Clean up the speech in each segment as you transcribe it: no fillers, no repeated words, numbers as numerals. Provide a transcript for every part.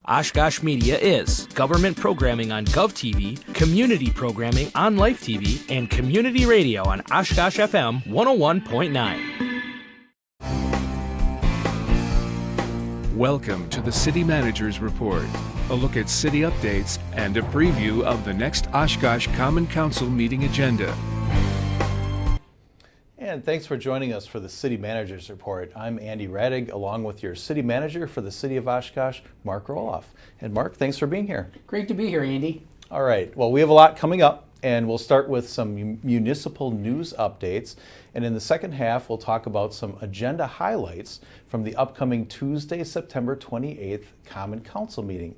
Oshkosh Media is government programming on GovTV, community programming on Life TV, and community radio on Oshkosh FM 101.9. Welcome to the City Manager's Report, a look at city updates and a preview of the next Oshkosh Common Council meeting agenda. And thanks for joining us for the City Manager's Report. I'm Andy Radig, along with your City Manager for the City of Oshkosh, Mark Roloff. And Mark, thanks for being here. Great to be here, Andy. All right, well, we have a lot coming up, and we'll start with some municipal news updates. And in the second half, we'll talk about some agenda highlights from the upcoming Tuesday, September 28th Common Council meeting.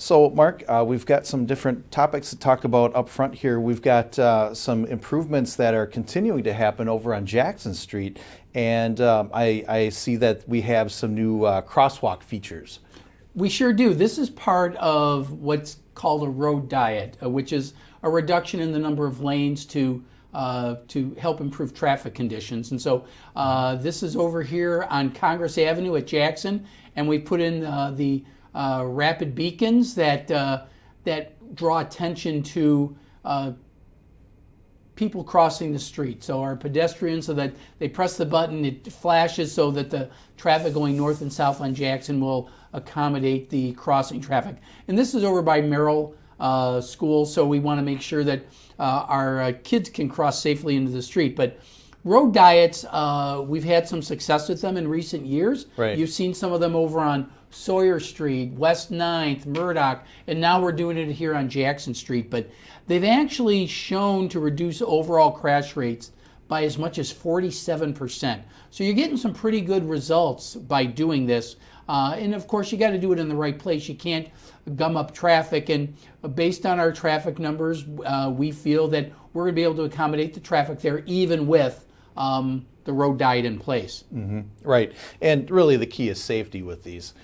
So, Mark, we've got some different topics to talk about up front here. We've got some improvements that are continuing to happen over on Jackson Street, and I see that we have some new crosswalk features. We sure do. This is part of what's called a road diet, which is a reduction in the number of lanes to help improve traffic conditions. And so this is over here on Congress Avenue at Jackson, and we put in the rapid beacons that draw attention to people crossing the street. So our pedestrians, so that they press the button, it flashes so that the traffic going north and south on Jackson will accommodate the crossing traffic. And this is over by Merrill School, so we want to make sure that our kids can cross safely into the street. But road diets, we've had some success with them in recent years. Right. You've seen some of them over on Sawyer Street, West 9th, Murdoch, and now we're doing it here on Jackson Street. But they've actually shown to reduce overall crash rates by as much as 47%. So you're getting some pretty good results by doing this. And of course, you got to do it in the right place. You can't gum up traffic. And based on our traffic numbers, we feel that we're going to be able to accommodate the traffic there, even with the road diet in place. Mm-hmm. Right. And really the key is safety with these.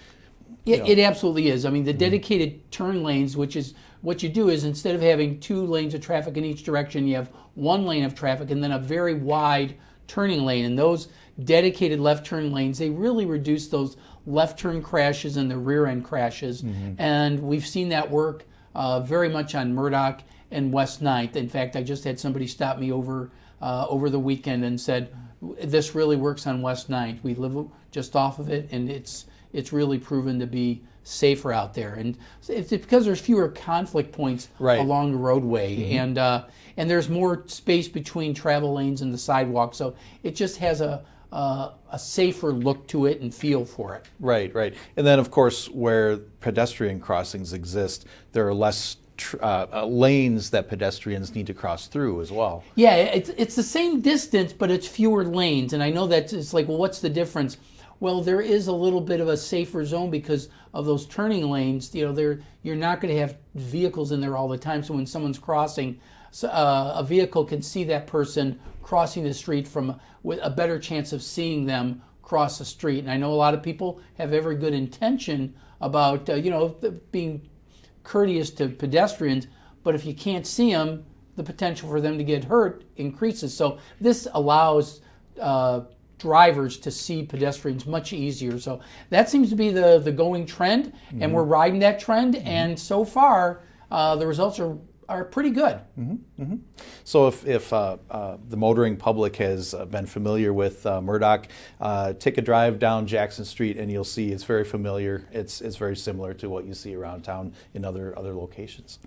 It absolutely is. I mean, the dedicated turn lanes, which is what you do is instead of having 2 lanes of traffic in each direction, you have 1 lane of traffic and then a very wide turning lane. And those dedicated left turn lanes, they really reduce those left turn crashes and the rear end crashes. Mm-hmm. And we've seen that work very much on Murdoch and West 9th. In fact, I just had somebody stop me over the weekend and said, this really works on West 9th. We live just off of it, and it's really proven to be safer out there. And it's because there's fewer conflict points along the roadway, mm-hmm. and there's more space between travel lanes and the sidewalk, so it just has a safer look to it and feel for it. Right. And then, of course, where pedestrian crossings exist, there are less lanes that pedestrians need to cross through as well. Yeah, it's the same distance, but it's fewer lanes. And I know that it's like, well, what's the difference? Well, there is a little bit of a safer zone because of those turning lanes. You're not going to have vehicles in there all the time. So when someone's crossing, a vehicle can see that person crossing the street with a better chance of seeing them cross the street. And I know a lot of people have every good intention about being courteous to pedestrians, but if you can't see them, the potential for them to get hurt increases. So this allows drivers to see pedestrians much easier. So that seems to be the going trend, mm-hmm. and we're riding that trend, mm-hmm. and so far the results are pretty good. Mm-hmm. Mm-hmm. So if the motoring public has been familiar with Murdoch, take a drive down Jackson Street and you'll see it's very familiar. It's very similar to what you see around town in other locations.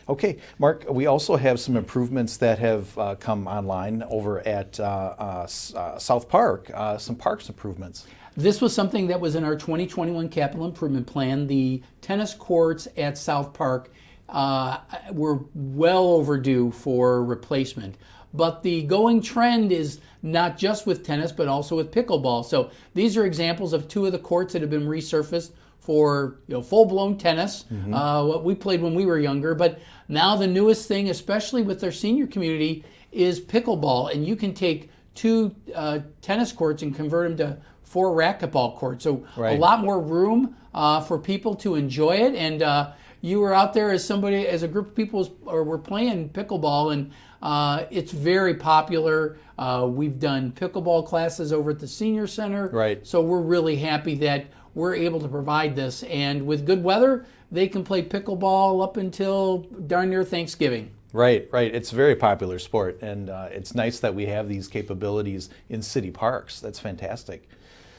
Okay, Mark, we also have some improvements that have come online over at South Park, some parks improvements. This was something that was in our 2021 capital improvement plan. The tennis courts at South Park were well overdue for replacement. But the going trend is not just with tennis, but also with pickleball. So these are examples of 2 of the courts that have been resurfaced for full-blown tennis, mm-hmm. What we played when we were younger. But now the newest thing, especially with their senior community, is pickleball. And you can take 2 tennis courts and convert them to 4 racquetball courts. So a lot more room for people to enjoy it. And you were out there as a group of people were playing pickleball, and it's very popular. We've done pickleball classes over at the senior center. Right. So we're really happy that we're able to provide this. And with good weather, they can play pickleball up until darn near Thanksgiving. Right. It's a very popular sport, and it's nice that we have these capabilities in city parks. That's fantastic.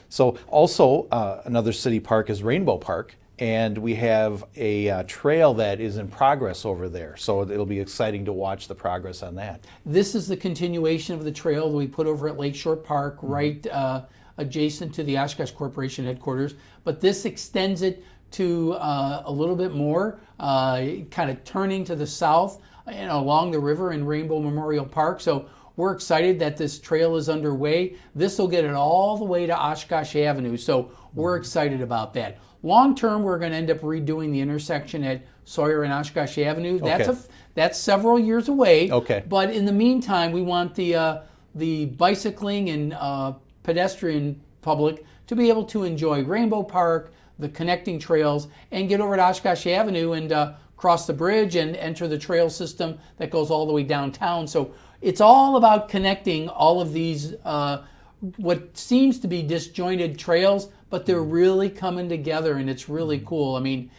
So also, another city park is Rainbow Park, and we have a trail that is in progress over there. So it'll be exciting to watch the progress on that. This is the continuation of the trail that we put over at Lakeshore Park, right adjacent to the Oshkosh Corporation headquarters. But this extends it to a little bit more, kind of turning to the south and along the river in Rainbow Memorial Park. So we're excited that this trail is underway. This will get it all the way to Oshkosh Avenue. So we're excited about that. Long term, we're going to end up redoing the intersection at Sawyer and Oshkosh Avenue. Okay. That's several years away. Okay. But in the meantime, we want the bicycling and pedestrian public to be able to enjoy Rainbow Park, the connecting trails, and get over to Oshkosh Avenue and cross the bridge and enter the trail system that goes all the way downtown. So it's all about connecting all of these what seems to be disjointed trails, but they're really coming together, and it's really cool. I mean,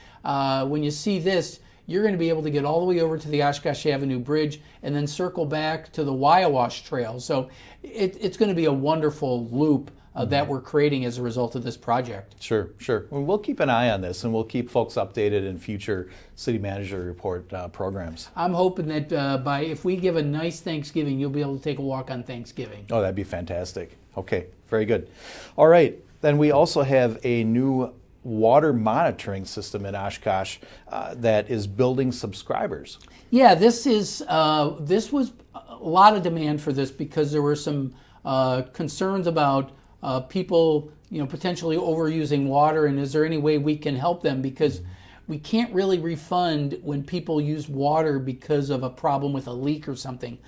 when you see this, you're going to be able to get all the way over to the Oshkosh Avenue Bridge and then circle back to the Wyowash Trail. So it's going to be a wonderful loop that we're creating as a result of this project. Sure. Well, we'll keep an eye on this, and we'll keep folks updated in future City Manager Report programs. I'm hoping that if we give a nice Thanksgiving, you'll be able to take a walk on Thanksgiving. Oh, that'd be fantastic. Okay, very good. All right, then we also have a new water monitoring system in Oshkosh that is building subscribers. Yeah, this was a lot of demand for this because there were some concerns about people, potentially overusing water, and is there any way we can help them? Because we can't really refund when people use water because of a problem with a leak or something.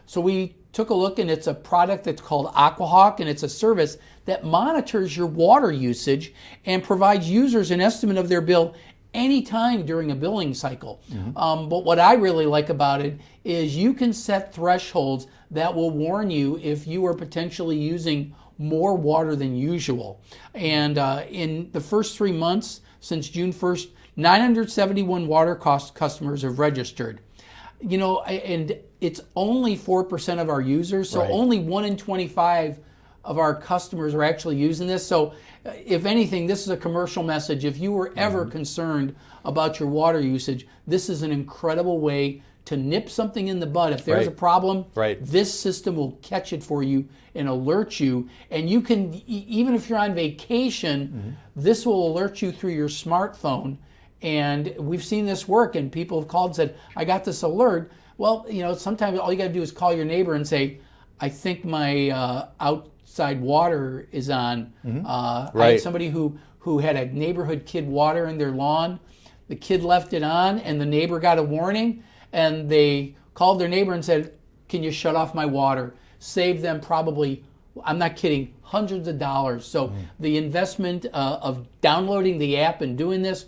So we took a look, and it's a product that's called Aquahawk, and it's a service that monitors your water usage and provides users an estimate of their bill anytime during a billing cycle. But what I really like about it is you can set thresholds that will warn you if you are potentially using more water than usual. And in the first 3 months since June 1st, 971 water cost customers have registered. And it's only 4% of our users, so Right. only 1 in 25 of our customers are actually using this. So if anything, this is a commercial message. If you were ever concerned about your water usage, this is an incredible way to nip something in the bud. If there's Right. a problem, Right. this system will catch it for you and alert you. And you can, even if you're on vacation, this will alert you through your smartphone. And we've seen this work, and people have called and said, I got this alert. Well, sometimes all you got to do is call your neighbor and say, I think my outside water is on. I Right. had somebody who had a neighborhood kid water in their lawn. The kid left it on, and the neighbor got a warning, and they called their neighbor and said, can you shut off my water? Saved them probably, I'm not kidding, hundreds of dollars. So the investment of downloading the app and doing this,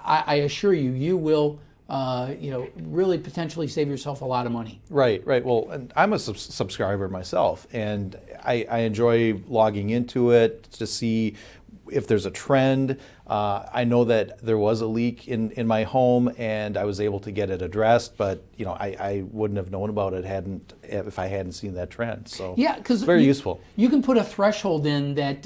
I assure you, you will really potentially save yourself a lot of money. Right. Well, and I'm a subscriber myself, and I enjoy logging into it to see if there's a trend. I know that there was a leak in my home, and I was able to get it addressed, but I wouldn't have known about it if I hadn't seen that trend. So yeah, because it's very useful. You can put a threshold in that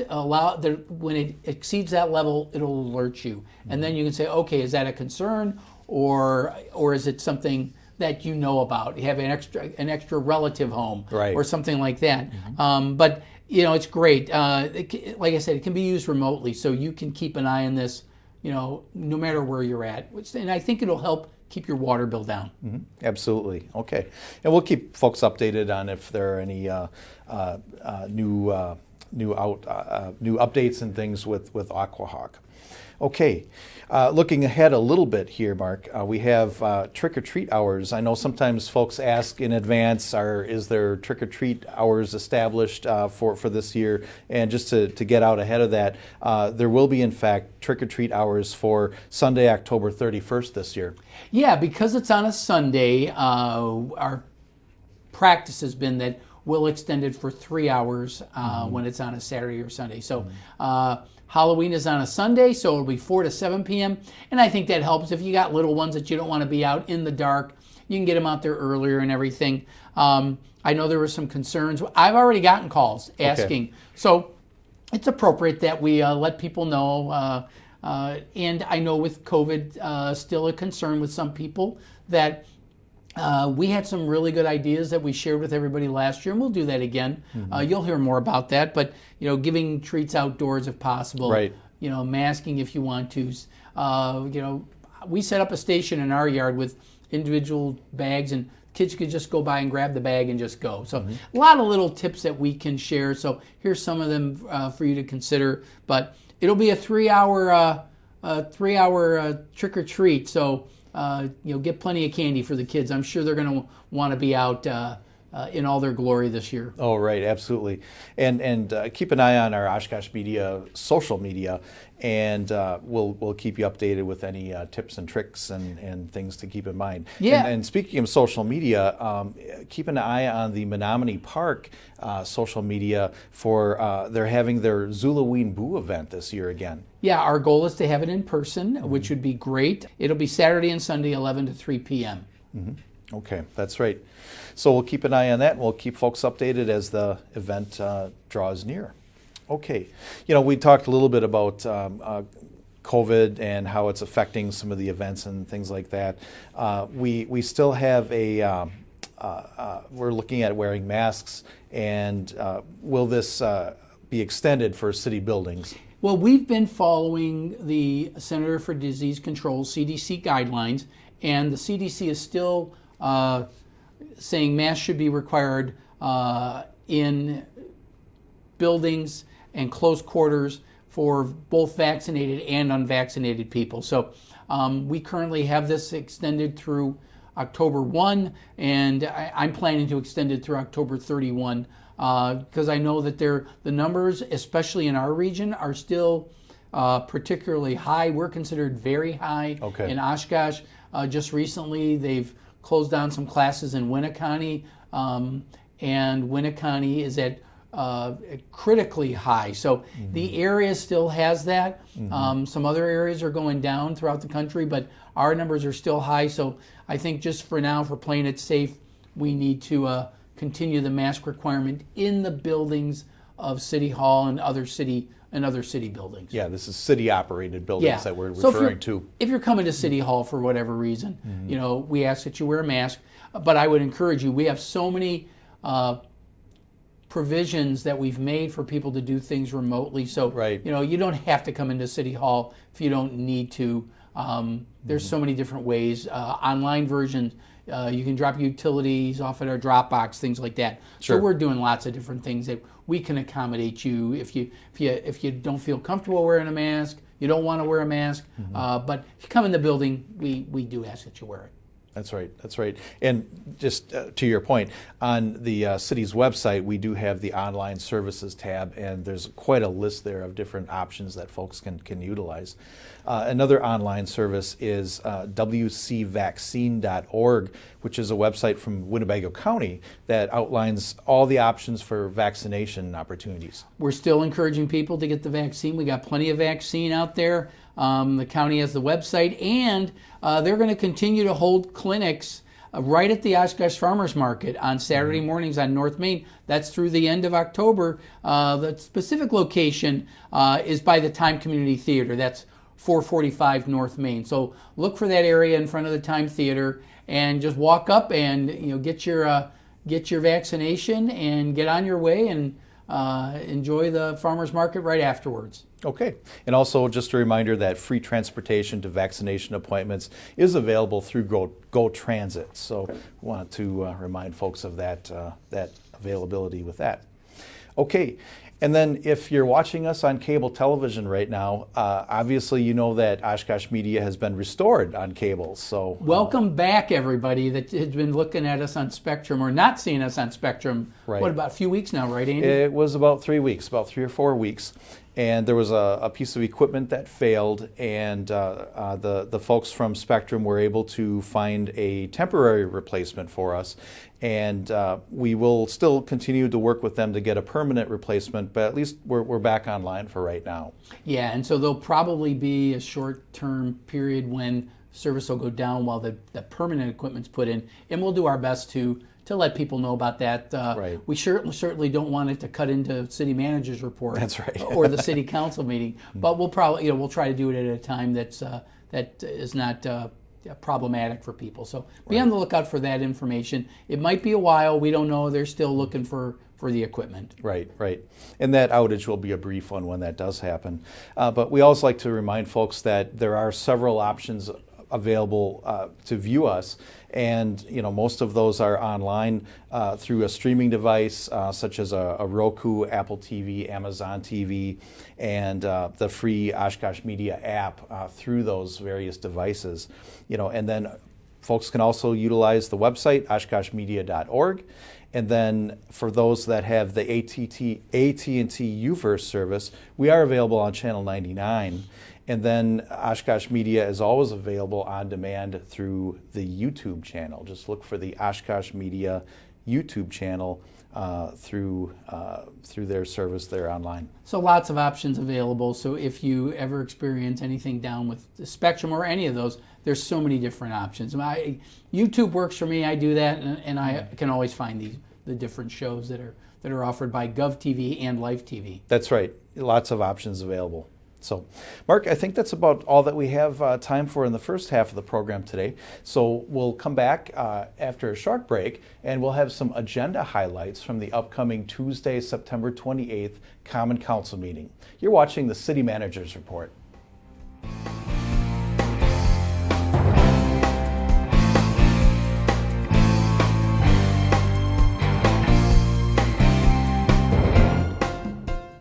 when it exceeds that level, it'll alert you, and then you can say, okay, is that a concern, or is it something that you know about? You have an extra relative home, Right. or something like that. But it's great. Like I said, it can be used remotely, so you can keep an eye on this, no matter where you're at. And I think it'll help keep your water bill down. Absolutely. Okay. And we'll keep folks updated on if there are any new updates and things with Aquahawk. Okay, looking ahead a little bit here, Mark, we have trick-or-treat hours. I know sometimes folks ask in advance, is there trick-or-treat hours established for this year? And just to get out ahead of that, there will be, in fact, trick-or-treat hours for Sunday, October 31st this year. Yeah, because it's on a Sunday, our practice has been that we'll extend it for 3 hours when it's on a Saturday or Sunday. So Halloween is on a Sunday, so it'll be 4 to 7 p.m. And I think that helps if you got little ones that you don't want to be out in the dark. You can get them out there earlier and everything. I know there were some concerns. I've already gotten calls asking. Okay. So it's appropriate that we let people know. And I know with COVID still a concern with some people that we had some really good ideas that we shared with everybody last year, and we'll do that again. Mm-hmm. You'll hear more about that, but giving treats outdoors if possible. Right. Masking if you want to. We set up a station in our yard with individual bags, and kids could just go by and grab the bag and just go. So a lot of little tips that we can share. So here's some of them for you to consider. But it'll be a 3-hour trick or treat. So get plenty of candy for the kids. I'm sure they're going to want to be out in all their glory this year. Oh, right, absolutely. And keep an eye on our Oshkosh Media social media, and we'll keep you updated with any tips and tricks and things to keep in mind. Yeah. And speaking of social media, keep an eye on the Menominee Park social media for they're having their Zulaween Boo event this year again. Yeah, our goal is to have it in person, which would be great. It'll be Saturday and Sunday, 11 to 3 p.m. Mm-hmm. Okay, that's right. So we'll keep an eye on that, and we'll keep folks updated as the event draws near. Okay, we talked a little bit about COVID and how it's affecting some of the events and things like that. We still have we're looking at wearing masks, and will this be extended for city buildings? Well, we've been following the Center for Disease Control, CDC guidelines, and the CDC is still saying masks should be required in buildings and close quarters for both vaccinated and unvaccinated people. So we currently have this extended through October 1, and I'm planning to extend it through October 31 because I know that the numbers, especially in our region, are still particularly high. We're considered very high in Oshkosh. Just recently, they've closed down some classes in Winneconne, and Winneconne is at critically high. So the area still has that. Some other areas are going down throughout the country, but our numbers are still high. So I think just for now, for playing it safe, we need to continue the mask requirement in the buildings of City Hall and other city buildings. Yeah, this is city-operated buildings that we're referring to. If you're coming to City Hall for whatever reason, we ask that you wear a mask. But I would encourage you. We have so many provisions that we've made for people to do things remotely. So you don't have to come into City Hall if you don't need to. There's so many different ways. Online versions. You can drop utilities off at our Dropbox, things like that. Sure. So we're doing lots of different things that we can accommodate you if you don't feel comfortable wearing a mask, you don't want to wear a mask. But if you come in the building, we do ask that you wear it. That's right. And just to your point, on the city's website, we do have the online services tab, and there's quite a list there of different options that folks can utilize. Another online service is wcvaccine.org, which is a website from Winnebago County that outlines all the options for vaccination opportunities. We're still encouraging people to get the vaccine. We got plenty of vaccine out there. The county has the website, and they're going to continue to hold clinics right at the Oshkosh Farmers Market on Saturday mornings on North Main. That's through the end of October. The specific location is by the Time Community Theater. That's 445 North Main. So look for that area in front of the Time Theater and just walk up and get your vaccination and get on your way and enjoy the farmers market right afterwards. Okay. And also just a reminder that free transportation to vaccination appointments is available through Go Transit. So we want to remind folks of that availability with that. Okay. And then if you're watching us on cable television right now, obviously you know that Oshkosh Media has been restored on cable. So welcome back, everybody that has been looking at us on Spectrum or not seeing us on Spectrum. Right. What, about a few weeks now, right, Andy? It was about 3 weeks, about 3 or 4 weeks. and there was a piece of equipment that failed, and the folks from Spectrum were able to find a temporary replacement for us, and we will still continue to work with them to get a permanent replacement, but at least we're back online for right now. Yeah, and so there'll probably be a short-term period when service will go down while the permanent equipment's put in, and we'll do our best to let people know about that. Right. We certainly don't want it to cut into city manager's report. That's right. Or the city council meeting. But we'll probably, we'll try to do it at a time that is not problematic for people. So be on the lookout for that information. It might be a while. We don't know. They're still looking for the equipment. Right. And that outage will be a brief one when that does happen. But we always like to remind folks that there are several options available to view us, and most of those are online through a streaming device such as a Roku, Apple TV, Amazon TV, and the free Oshkosh Media app through those various devices. And then folks can also utilize the website oshkoshmedia.org. And then for those that have the AT&T UVerse service, we are available on Channel 99. And then Oshkosh Media is always available on demand through the YouTube channel. Just look for the Oshkosh Media YouTube channel through their service there online. So lots of options available. So if you ever experience anything down with the Spectrum or any of those, there's so many different options. YouTube works for me. I do that, and I can always find the different shows that are offered by GovTV and Life TV. That's right. Lots of options available. So, Mark, I think that's about all that we have time for in the first half of the program today. So we'll come back after a short break, and we'll have some agenda highlights from the upcoming Tuesday, September 28th Common Council meeting. You're watching the City Manager's Report.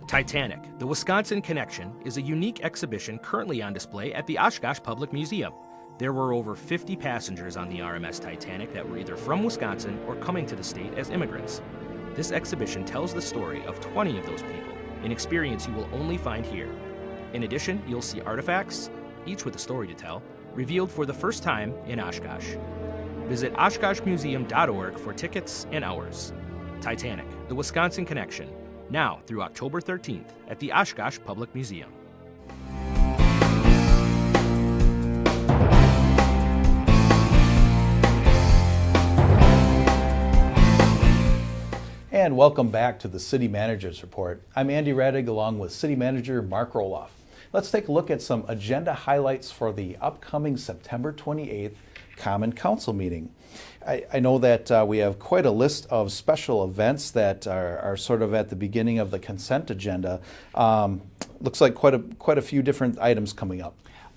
Titanic, the Wisconsin Connection, is a unique exhibition currently on display at the Oshkosh Public Museum. There were over 50 passengers on the RMS Titanic that were either from Wisconsin or coming to the state as immigrants. This exhibition tells the story of 20 of those people, an experience you will only find here. In addition, you'll see artifacts, each with a story to tell, revealed for the first time in Oshkosh. Visit oshkoshmuseum.org for tickets and hours. Titanic, the Wisconsin Connection, now through October 13th at the Oshkosh Public Museum. And welcome back to the City Manager's Report. I'm Andy Radig along with City Manager Mark Roloff. Let's take a look at some agenda highlights for the upcoming September 28th Common Council meeting. I know that we have quite a list of special events that are sort of at the beginning of the consent agenda. Looks like quite a few different items coming up.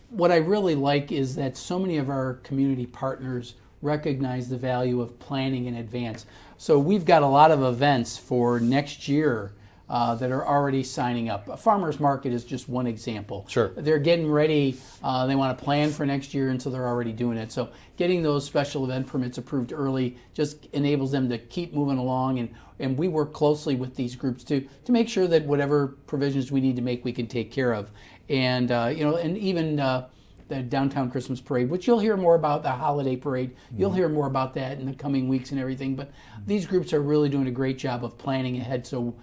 What I really like is that so many of our community partners recognize the value of planning in advance. So we've got a lot of events for next year that are already signing up. A farmer's market is just one example. Sure. They're getting ready. They want to plan for next year, and so they're already doing it. So getting those special event permits approved early just enables them to keep moving along, and we work closely with these groups to make sure that whatever provisions we need to make, we can take care of. And and even the downtown Christmas parade, which you'll hear more about, the holiday parade. You'll hear more about that in the coming weeks and everything. But these groups are really doing a great job of planning ahead, so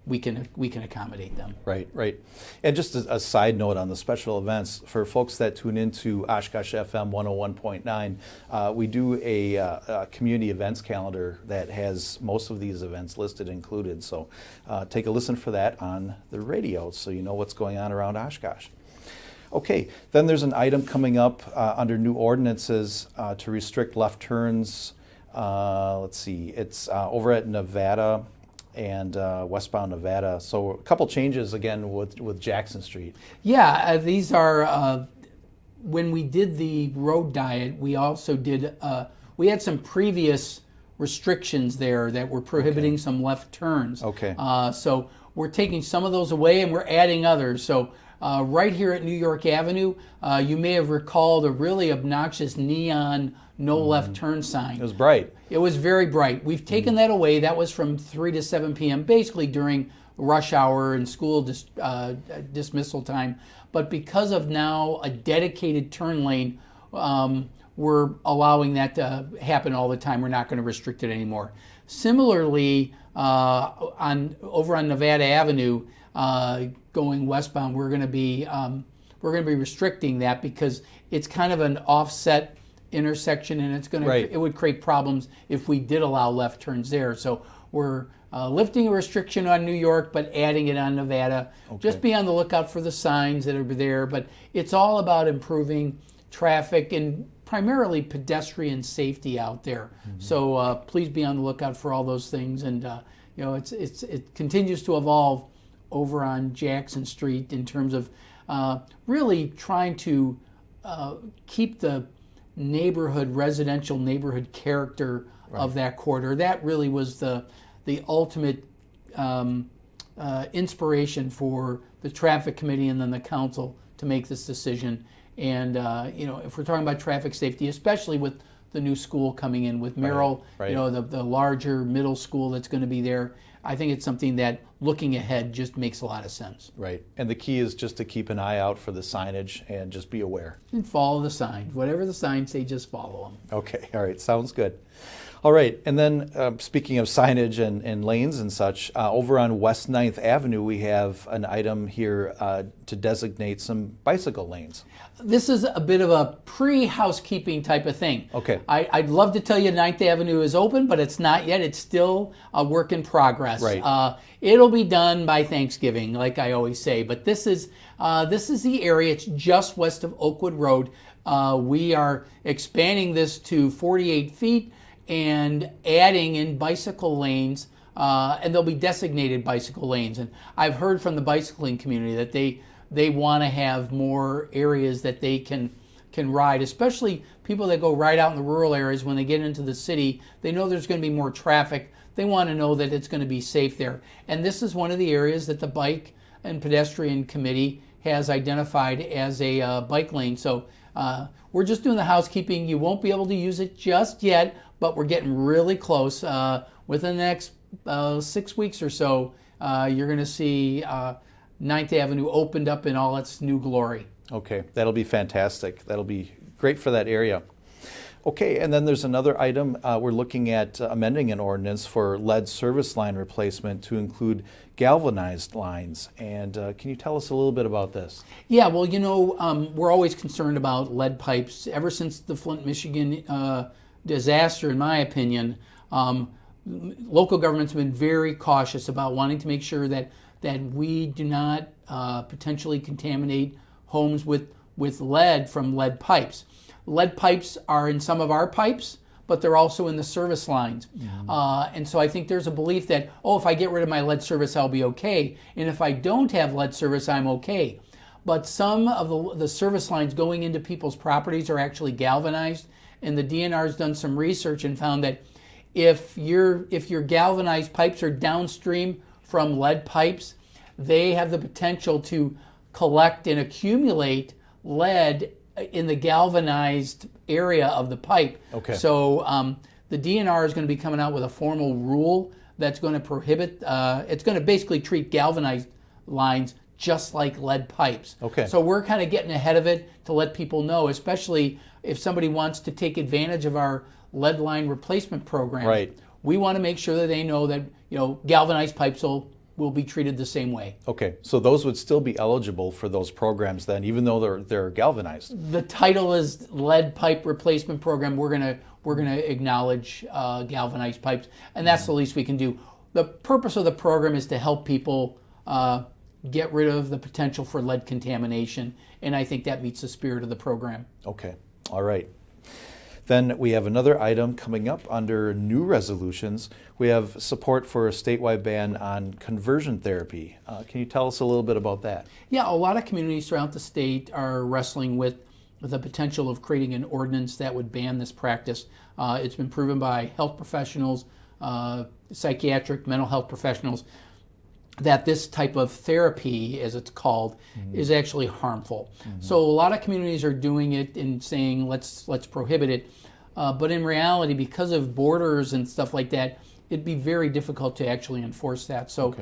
we can accommodate them. Right. And just a side note on the special events, for folks that tune into Oshkosh FM 101.9, we do a community events calendar that has most of these events listed included. So take a listen for that on the radio so you know what's going on around Oshkosh. Okay, then there's an item coming up under new ordinances to restrict left turns. Let's see, it's over at Nevada and westbound Nevada. So a couple changes again with Jackson Street. Yeah, these are, when we did the road diet, we also did, we had some previous restrictions there that were prohibiting some left turns. Okay. So we're taking some of those away and we're adding others. So right here at New York Avenue, you may have recalled a really obnoxious neon no left turn sign. It was bright. It was very bright. We've taken that away. That was from 3 to 7 p.m., basically during rush hour and school dismissal time. But because of now a dedicated turn lane, we're allowing that to happen all the time. We're not going to restrict it anymore. Similarly, over on Nevada Avenue, going westbound, we're going to be restricting that because it's kind of an offset intersection, and it would create problems if we did allow left turns there. So we're lifting a restriction on New York, but adding it on Nevada. Okay. Just be on the lookout for the signs that are there. But it's all about improving traffic and primarily pedestrian safety out there. Mm-hmm. So please be on the lookout for all those things. And it continues to evolve over on Jackson Street in terms of really trying to keep the residential neighborhood character of that corridor. That really was the ultimate inspiration for the traffic committee and then the council to make this decision. And if we're talking about traffic safety, especially with the new school coming in with Merrill, the larger middle school that's going to be there, I think it's something that looking ahead just makes a lot of sense. Right. And the key is just to keep an eye out for the signage and just be aware. And follow the signs. Whatever the signs say, just follow them. Okay. All right. Sounds good. All right. And then speaking of signage and lanes and such, over on West 9th Avenue, we have an item here to designate some bicycle lanes. This is a bit of a pre-housekeeping type of thing. Okay. I'd love to tell you 9th Avenue is open, but it's not yet. It's still a work in progress. Right. It'll be done by Thanksgiving, like I always say. But this is the area. It's just west of Oakwood Road. We are expanding this to 48 feet and adding in bicycle lanes, and they'll be designated bicycle lanes. And I've heard from the bicycling community that they want to have more areas that they can ride, especially people that go right out in the rural areas. When they get into the city, they know there's going to be more traffic. They want to know that it's going to be safe there. And this is one of the areas that the Bike and Pedestrian Committee has identified as a bike lane. So we're just doing the housekeeping. You won't be able to use it just yet, but we're getting really close. Within the next 6 weeks or so, you're going to see 9th Avenue opened up in all its new glory. Okay, that'll be fantastic. That'll be great for that area. Okay, and then there's another item. We're looking at amending an ordinance for lead service line replacement to include galvanized lines. And can you tell us a little bit about this? Yeah, well, we're always concerned about lead pipes. Ever since the Flint, Michigan disaster, in my opinion, local governments have been very cautious about wanting to make sure that we do not potentially contaminate homes with lead from lead pipes. Lead pipes are in some of our pipes, but they're also in the service lines. Mm-hmm. And so I think there's a belief that, if I get rid of my lead service, I'll be okay. And if I don't have lead service, I'm okay. But some of the service lines going into people's properties are actually galvanized. And the DNR has done some research and found that if your galvanized pipes are downstream from lead pipes, they have the potential to collect and accumulate lead in the galvanized area of the pipe. Okay. So the DNR is going to be coming out with a formal rule that's going to prohibit, it's going to basically treat galvanized lines just like lead pipes. Okay. So we're kind of getting ahead of it to let people know, especially if somebody wants to take advantage of our lead line replacement program. Right. We want to make sure that they know that galvanized pipes will be treated the same way. Okay, so those would still be eligible for those programs then, even though they're galvanized. The title is Lead Pipe Replacement Program. We're gonna acknowledge galvanized pipes, and that's the least we can do. The purpose of the program is to help people get rid of the potential for lead contamination, and I think that meets the spirit of the program. Okay, all right. Then we have another item coming up under new resolutions. We have support for a statewide ban on conversion therapy. Can you tell us a little bit about that? Yeah, a lot of communities throughout the state are wrestling with the potential of creating an ordinance that would ban this practice. It's been proven by health professionals, psychiatric, mental health professionals, that this type of therapy, as it's called, is actually harmful. So a lot of communities are doing it and saying, let's prohibit it. But in reality, because of borders and stuff like that, it'd be very difficult to actually enforce that. So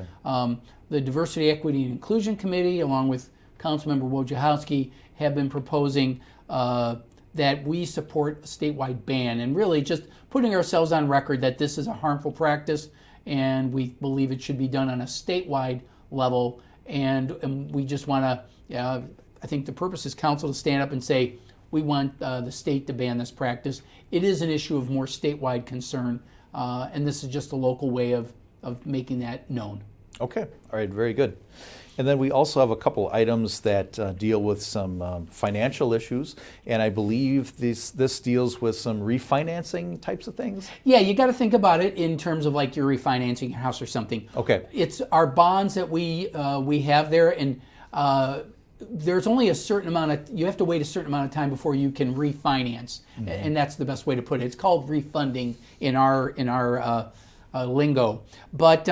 the Diversity, Equity, and Inclusion Committee, along with Councilmember Wojciechowski, have been proposing that we support a statewide ban, and really just putting ourselves on record that this is a harmful practice, and we believe it should be done on a statewide level. And we just want to, I think the purpose is council to stand up and say, we want the state to ban this practice. It is an issue of more statewide concern, and this is just a local way of making that known. Okay, all right, very good. And then we also have a couple items that deal with some financial issues, and I believe this deals with some refinancing types of things. Yeah, you got to think about it in terms of like you're refinancing your house or something. Okay. It's our bonds that we have there, and there's only a certain amount of, you have to wait a certain amount of time before you can refinance, and that's the best way to put it. It's called refunding in our lingo, but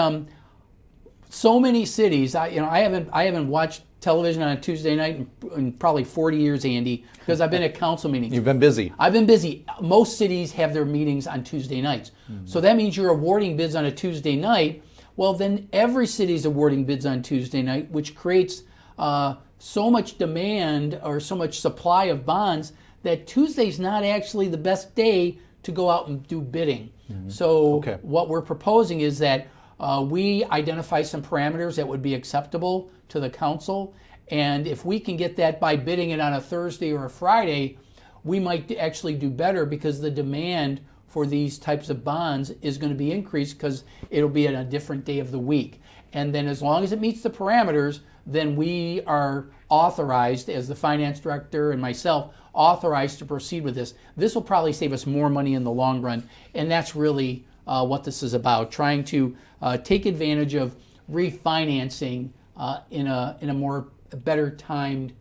so many cities. I haven't watched television on a Tuesday night in probably 40 years, Andy, because I've been at council meetings. You've been busy. I've been busy. Most cities have their meetings on Tuesday nights, so that means you're awarding bids on a Tuesday night. Well, then every city's awarding bids on Tuesday night, which creates so much demand or so much supply of bonds that Tuesday's not actually the best day to go out and do bidding. So what we're proposing is that we identify some parameters that would be acceptable to the council, and if we can get that by bidding it on a Thursday or a Friday, we might actually do better, because the demand for these types of bonds is going to be increased because it'll be at a different day of the week. And then as long as it meets the parameters, then we are authorized, as the finance director and myself, authorized to proceed with this. This will probably save us more money in the long run, and that's really what this is about, trying to take advantage of refinancing in a more better timed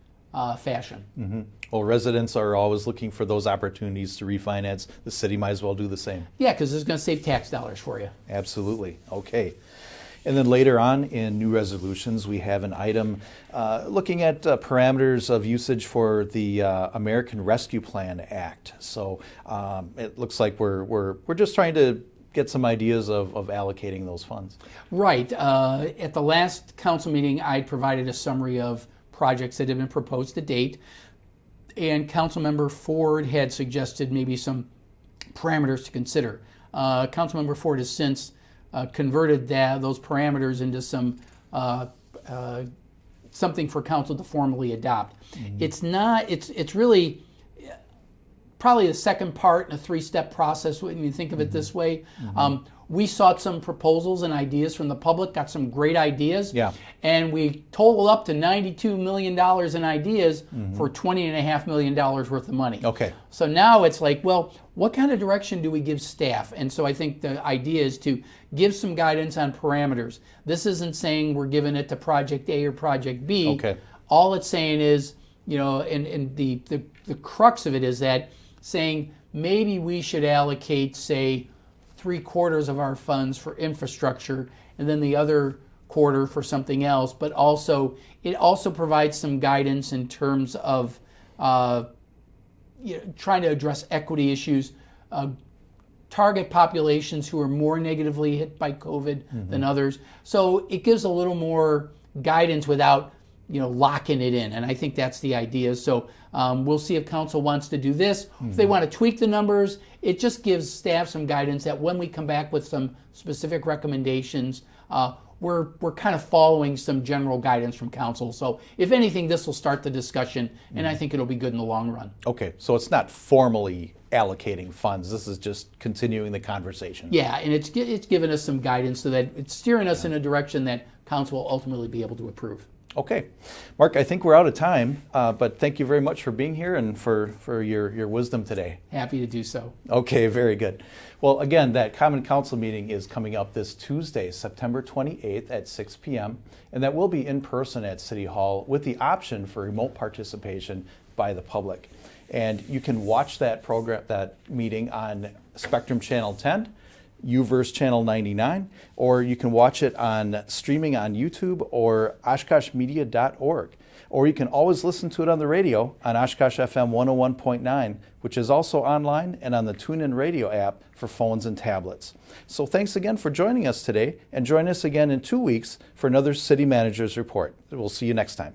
fashion. Well, residents are always looking for those opportunities to refinance. The city might as well do the same. Yeah, because it's going to save tax dollars for you. Absolutely. Okay. And then later on in new resolutions, we have an item looking at parameters of usage for the American Rescue Plan Act. So it looks like we're just trying to get some ideas of allocating those funds. Right. At the last council meeting, I provided a summary of projects that have been proposed to date, and Councilmember Ford had suggested maybe some parameters to consider. Councilmember Ford has since converted those parameters into some something for council to formally adopt. It's not. It's really probably the second part in a three-step process when you think of it this way. We sought some proposals and ideas from the public, got some great ideas, and we totaled up to $92 million in ideas for $20.5 million worth of money. Okay. So now it's like, well, what kind of direction do we give staff? And so I think the idea is to give some guidance on parameters. This isn't saying we're giving it to Project A or Project B. Okay. All it's saying is, and the crux of it is that saying maybe we should allocate, say, 3/4 of our funds for infrastructure and then the other quarter for something else, but also it also provides some guidance in terms of trying to address equity issues, target populations who are more negatively hit by COVID than others. So it gives a little more guidance without locking it in, and I think that's the idea. So we'll see if council wants to do this. If they want to tweak the numbers, it just gives staff some guidance that when we come back with some specific recommendations, we're kind of following some general guidance from council. So if anything, this will start the discussion, and I think it'll be good in the long run. Okay, so it's not formally allocating funds. This is just continuing the conversation. Yeah, and it's given us some guidance so that it's steering us in a direction that council will ultimately be able to approve. Okay. Mark, I think we're out of time, but thank you very much for being here and for your wisdom today. Happy to do so. Okay, very good. Well, again, that Common Council meeting is coming up this Tuesday, September 28th at 6 p.m., and that will be in person at City Hall with the option for remote participation by the public. And you can watch that meeting on Spectrum Channel 10, UVerse Channel 99, or you can watch it on streaming on YouTube or oshkoshmedia.org. Or you can always listen to it on the radio on Oshkosh FM 101.9, which is also online and on the TuneIn Radio app for phones and tablets. So thanks again for joining us today, and join us again in 2 weeks for another City Manager's Report. We'll see you next time.